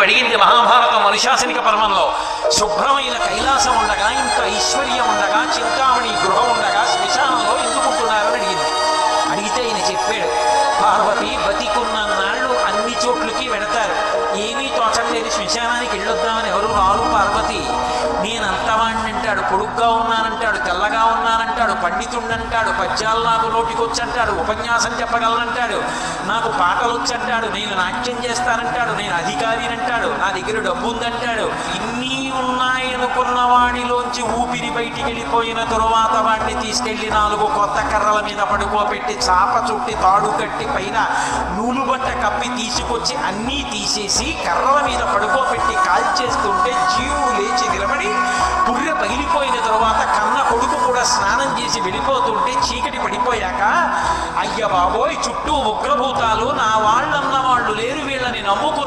అడిగింది మహాభారతం అనుశాసనిక పర్వంలో. శుభ్రమైన కైలాసం ఉండగా, ఇంత ఐశ్వర్యం ఉండగా, చింతామణి గృహం ఉండగా శ్మశానంలో ఎందుకుంటున్నారని అడిగింది. అడిగితే ఆయన చెప్పాడు, పార్వతి బతికున్న నాళ్ళు అన్ని చోట్లకి వెడతారు, ఏమీ తోచలేదు, శ్మశానానికి వెళ్ళొద్దామని ఎవరు రారు పార్వతి. నేను అంతవాణ్ణంటాడు, పొడుగ్గా ఉన్నానంటాడు, తెల్లగా ఉన్నానంటాడు, పండితుండంటాడు, పద్యాలు నాకు నోటికొచ్చంటాడు, ఉపన్యాసం చెప్పగలనంటాడు, నాకు పాటలు వచ్చంటాడు, నేను నాట్యం చేస్తానంటాడు, నేను అధికారినంటాడు, నా దగ్గర డబ్బు ఉందంటాడు. ఇన్ని ఉన్నాయనుకున్న వాడిలోంచి ఊపిరి బయటికి వెళ్ళిపోయిన తరువాత వాడిని తీసుకెళ్లి 4 కొత్త కర్రల మీద పడుకోబెట్టి చాప చుట్టి తాడు కట్టి పైన నూలు బట్ట కప్పి తీసుకొచ్చి అన్నీ తీసేసి కర్రల మీద పడుకోబెట్టి కాల్చేస్తుంటే జీవుడు లేచి నిలబడి పుర్రె పగిలిపోయిన తరువాత కన్న కొడుకు కూడా స్నానం చేసి వెళ్ళిపోతుంటే చీకటి పడిపోయాక, అయ్య బాబోయ్ చుట్టూ ఉగ్రభూతాలు, నా వాళ్ళన్న వాళ్ళు లేరు, వీళ్ళని నమ్ముకున్నా